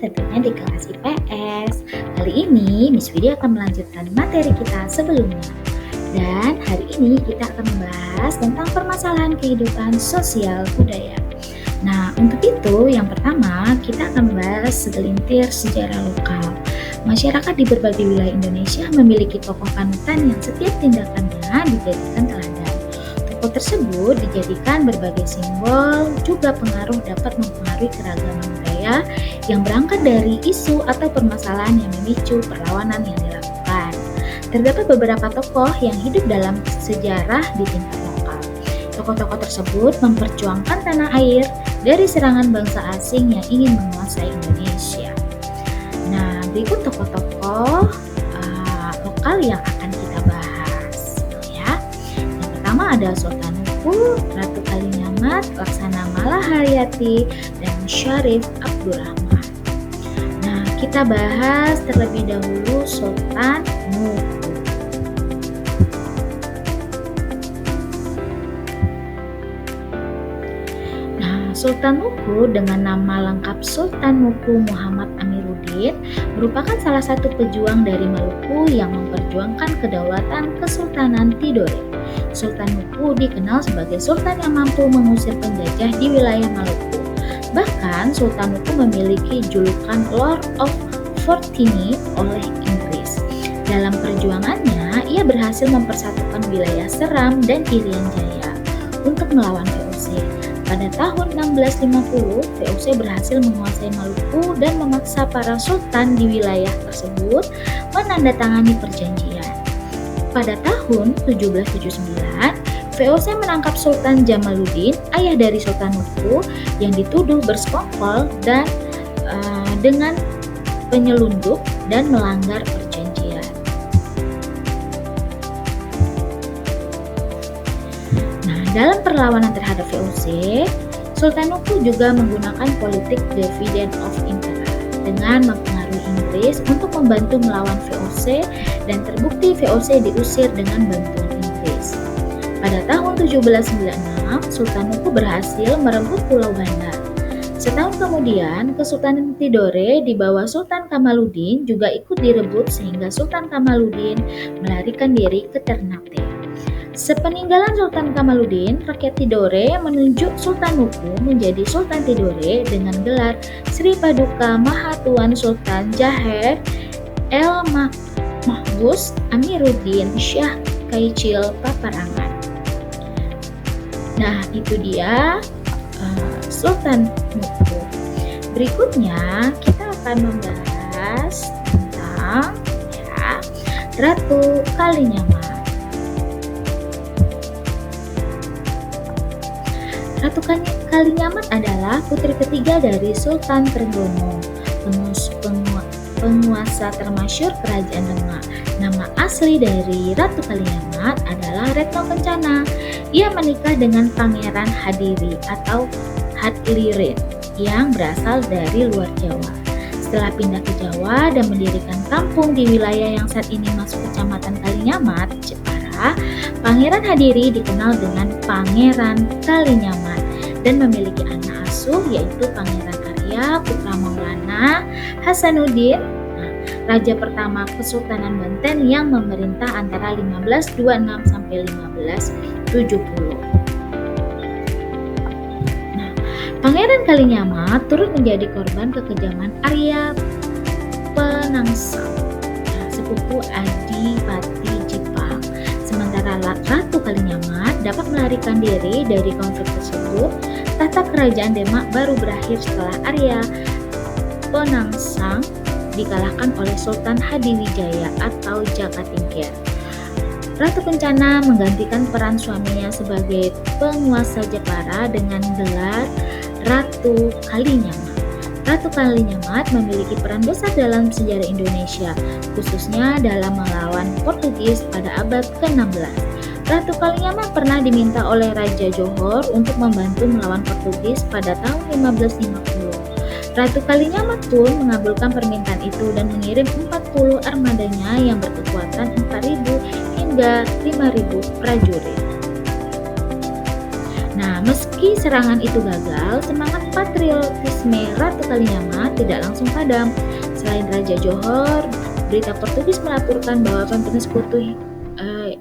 tentunya di kelas IPS. Kali ini Miss Widya akan melanjutkan materi kita sebelumnya. Dan hari ini kita akan membahas tentang permasalahan kehidupan sosial budaya. Nah, untuk itu yang pertama kita akan membahas segelintir sejarah lokal. Masyarakat di berbagai wilayah Indonesia memiliki tokoh panutan yang setiap tindakannya dijadikan teladan. Tokoh tersebut dijadikan berbagai simbol, juga pengaruh dapat mempengaruhi keragaman budaya yang berangkat dari isu atau permasalahan yang memicu perlawanan yang dilakukan. Terdapat beberapa tokoh yang hidup dalam sejarah di tingkat lokal. Tokoh-tokoh tersebut memperjuangkan tanah air dari serangan bangsa asing yang ingin menguasai Indonesia. Nah, berikut tokoh-tokoh lokal yang akan kita bahas, ya. Yang pertama ada Sultan Nuku, Ratu Kalinyamat, Laksana Malahayati, dan Syarif Abdurrahman. Nah, kita bahas terlebih dahulu Sultan Nuku. Sultan Nuku dengan nama lengkap Sultan Nuku Muhammad Amiruddin merupakan salah satu pejuang dari Maluku yang memperjuangkan kedaulatan Kesultanan Tidore. Sultan Nuku dikenal sebagai sultan yang mampu mengusir penjajah di wilayah Maluku. Bahkan Sultan Nuku memiliki julukan Lord of Fortini oleh Inggris. Dalam perjuangannya, ia berhasil mempersatukan wilayah Seram dan Irian Jaya untuk melawan VOC. Pada tahun 1650, VOC berhasil menguasai Maluku dan memaksa para sultan di wilayah tersebut menandatangani perjanjian. Pada tahun 1779, VOC menangkap Sultan Jamaluddin, ayah dari Sultan Nuku, yang dituduh bersekongkol dan dengan penyelundup dan melanggar perjanjian. Dalam perlawanan terhadap VOC, Sultan Nuku juga menggunakan politik dividend of interest dengan mempengaruhi Inggris untuk membantu melawan VOC dan terbukti VOC diusir dengan bantuan Inggris. Pada tahun 1796, Sultan Nuku berhasil merebut Pulau Banda. Setahun kemudian, Kesultanan Tidore di bawah Sultan Kamaluddin juga ikut direbut sehingga Sultan Kamaluddin melarikan diri ke Ternate. Sepeninggalan Sultan Kamaluddin, rakyat Tidore menunjuk Sultan Nuku menjadi Sultan Tidore dengan gelar Sri Paduka Mahatuan Sultan Jaher El Mahbus Amiruddin Syah Kaichil Paparangan. Nah, itu dia Sultan Nuku. Berikutnya kita akan membahas tentang Ratu Kalinyamat. Ratu Kalinyamat adalah putri ketiga dari Sultan Trenggono, penguasa termasyhur Kerajaan Demak. Nama asli dari Ratu Kalinyamat adalah Retno Kencana. Ia menikah dengan Pangeran Hadiri atau Hadlirin yang berasal dari luar Jawa. Setelah pindah ke Jawa dan mendirikan kampung di wilayah yang saat ini masuk Kecamatan Kalinyamat, Jepara, Pangeran Hadiri dikenal dengan Pangeran Kalinyamat dan memiliki anak asuh yaitu Pangeran Arya Putra Maulana Hasanuddin, raja pertama Kesultanan Banten yang memerintah antara 1526 sampai 1570. Pangeran Kalinyamat turut menjadi korban kekejaman Arya Penangsang, sepupu Adipati Jepang. Sementara Ratu Kalinyamat dapat melarikan diri dari konflik tersebut, tahta kerajaan Demak baru berakhir setelah Arya Penangsang dikalahkan oleh Sultan Hadiwijaya atau Jakatingkir. Ratu Kencana menggantikan peran suaminya sebagai penguasa Jepara dengan gelar Ratu Kalinyamat. Ratu Kalinyamat memiliki peran besar dalam sejarah Indonesia, khususnya dalam melawan Portugis pada abad ke-16. Ratu Kalinyamat pernah diminta oleh Raja Johor untuk membantu melawan Portugis pada tahun 1550. Ratu Kalinyamat pun mengabulkan permintaan itu dan mengirim 40 armadanya yang berkekuatan 4.000 hingga 5.000 prajurit. Nah, Nah, meski serangan itu gagal, semangat patriotisme Ratu Kalinyamat tidak langsung padam. Selain Raja Johor, berita Portugis melaporkan bahwa pemimpin sekutu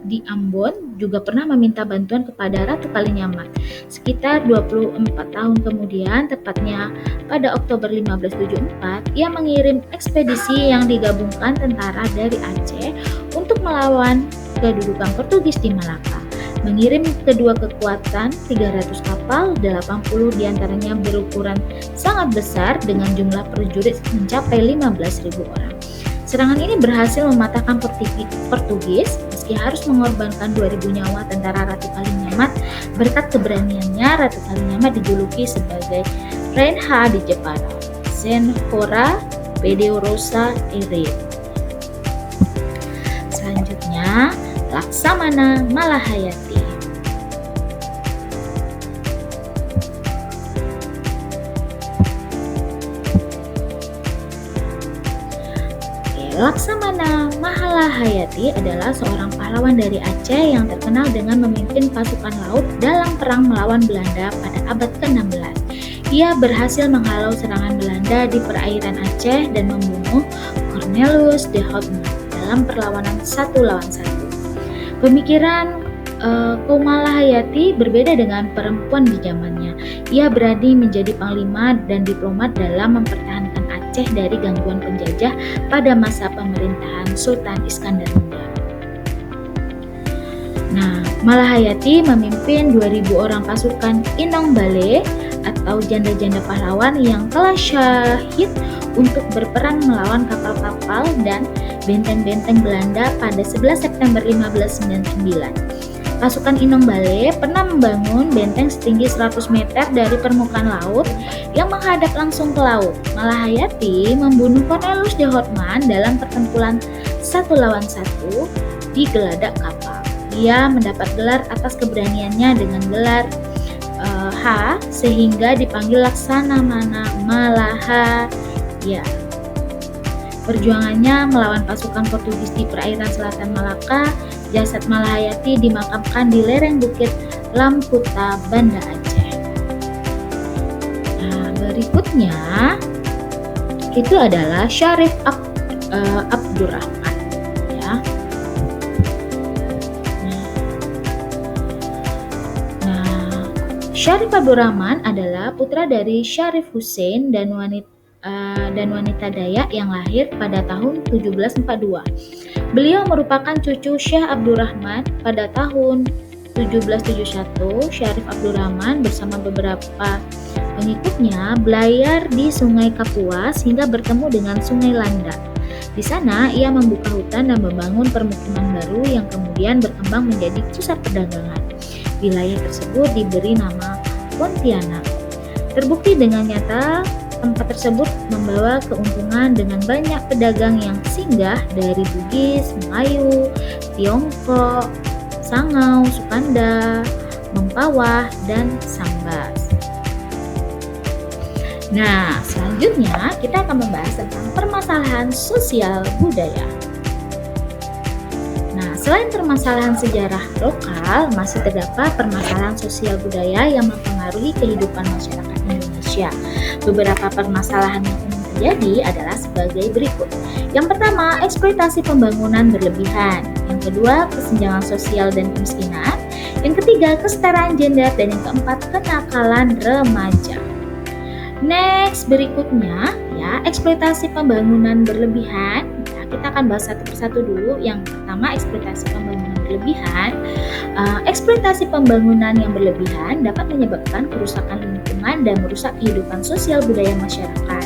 di Ambon juga pernah meminta bantuan kepada Ratu Kalinyamat. Sekitar 24 tahun kemudian, tepatnya pada Oktober 1574, ia mengirim ekspedisi yang digabungkan tentara dari Aceh untuk melawan kedudukan Portugis di Malaka. Mengirim kedua kekuatan 300 kapal, 80 diantaranya berukuran sangat besar dengan jumlah prajurit mencapai 15.000 orang. Serangan ini berhasil mematahkan Portugis meski harus mengorbankan 2.000 nyawa tentara Ratu Kalinyamat. Berkat keberaniannya, Ratu Kalinyamat dijuluki sebagai Rainha di Jepara, Senhora Poderosa Ere. Selanjutnya, Laksamana Malahayati. Laksamana Malahayati adalah seorang pahlawan dari Aceh yang terkenal dengan memimpin pasukan laut dalam perang melawan Belanda pada abad ke-16. Ia berhasil menghalau serangan Belanda di perairan Aceh dan membunuh Cornelius de Houtman dalam perlawanan 1 lawan 1. Pemikiran kaum Malahayati berbeda dengan perempuan di zamannya. Ia berani menjadi panglima dan diplomat dalam mempertahankan Aceh dari gangguan penjajah pada masa pemerintahan Sultan Iskandar Muda. Nah, Malahayati memimpin 2.000 orang pasukan Inong Bale atau janda-janda pahlawan yang telah syahid untuk berperang melawan kapal-kapal dan benteng-benteng Belanda pada 11 September 1599. Pasukan Inong Bale pernah membangun benteng setinggi 100 meter dari permukaan laut yang menghadap langsung ke laut. Malahayati membunuh Cornelius de Houtman dalam pertempuran 1 lawan 1 di geladak kapal. Dia mendapat gelar atas keberaniannya dengan gelar H sehingga dipanggil Laksamana Malahaya. Perjuangannya melawan pasukan Portugis di perairan selatan Malaka, jasad Malahayati dimakamkan di lereng bukit Lamputa, Banda Aceh. Nah, berikutnya itu adalah Syarif Abdurrahman. Ya. Nah, Syarif Abdurrahman adalah putra dari Syarif Hussein dan wanita Dayak yang lahir pada tahun 1742. Beliau merupakan cucu Syekh Abdurrahman. Pada tahun 1771, Syarif Abdurrahman bersama beberapa pengikutnya belayar di Sungai Kapuas hingga bertemu dengan Sungai Landak. Di sana ia membuka hutan dan membangun permukiman baru yang kemudian berkembang menjadi pusat perdagangan. Wilayah tersebut diberi nama Pontianak. Terbukti dengan nyata tempat tersebut membawa keuntungan dengan banyak pedagang yang singgah dari Bugis, Melayu, Tiongkok, Sangau, Sukanda, Mempawah, dan Sambas. Nah, selanjutnya kita akan membahas tentang permasalahan sosial budaya. Nah, selain permasalahan sejarah lokal, masih terdapat permasalahan sosial budaya yang mempengaruhi kehidupan masyarakat Indonesia. Beberapa permasalahan yang umum terjadi adalah sebagai berikut. Yang pertama, eksploitasi pembangunan berlebihan. Yang kedua, kesenjangan sosial dan kemiskinan. Yang ketiga, kesetaraan gender. Dan yang keempat, kenakalan remaja. Next, berikutnya ya, eksploitasi pembangunan berlebihan. Nah, kita akan bahas satu persatu dulu. Yang pertama, eksploitasi pembangunan berlebihan. Eksploitasi pembangunan yang berlebihan dapat menyebabkan kerusakan lingkungan dan merusak kehidupan sosial budaya masyarakat.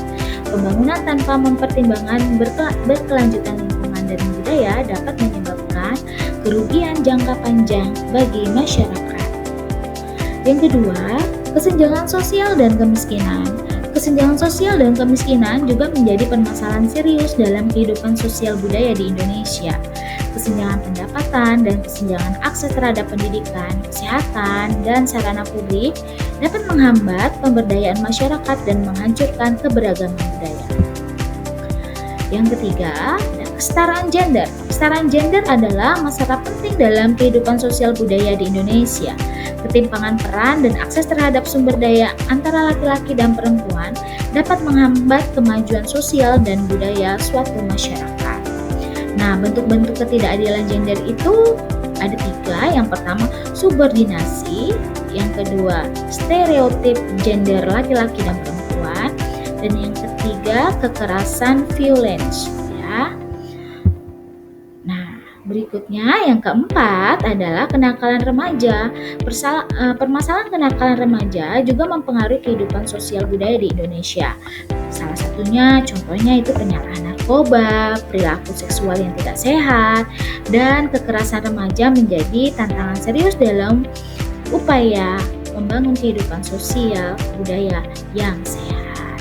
Pembangunan tanpa mempertimbangkan berkelanjutan lingkungan dan budaya dapat menyebabkan kerugian jangka panjang bagi masyarakat. Yang kedua, kesenjangan sosial dan kemiskinan. Kesenjangan sosial dan kemiskinan juga menjadi permasalahan serius dalam kehidupan sosial budaya di Indonesia. Kesenjangan pendapatan dan kesenjangan akses terhadap pendidikan, kesehatan, dan sarana publik dapat menghambat pemberdayaan masyarakat dan menghancurkan keberagaman budaya. Yang ketiga, Kesetaraan gender. Kesetaraan gender adalah masalah penting dalam kehidupan sosial budaya di Indonesia. Ketimpangan peran dan akses terhadap sumber daya antara laki-laki dan perempuan dapat menghambat kemajuan sosial dan budaya suatu masyarakat. Nah, bentuk-bentuk ketidakadilan gender itu ada 3. Yang pertama, subordinasi. Yang kedua, stereotip gender laki-laki dan perempuan. Dan yang ketiga, kekerasan violence. Ya. Nah, berikutnya yang keempat adalah kenakalan remaja. Permasalahan kenakalan remaja juga mempengaruhi kehidupan sosial budaya di Indonesia. Salah satunya, contohnya itu penyalahgunaan narkoba, perilaku seksual yang tidak sehat, dan kekerasan remaja menjadi tantangan serius dalam upaya membangun kehidupan sosial budaya yang sehat.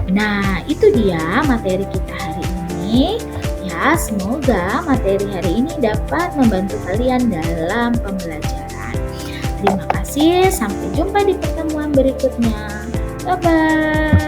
Nah, itu dia materi kita hari ini. Ya, semoga materi hari ini dapat membantu kalian dalam pembelajaran. Terima kasih, sampai jumpa di pertemuan berikutnya. Bye-bye.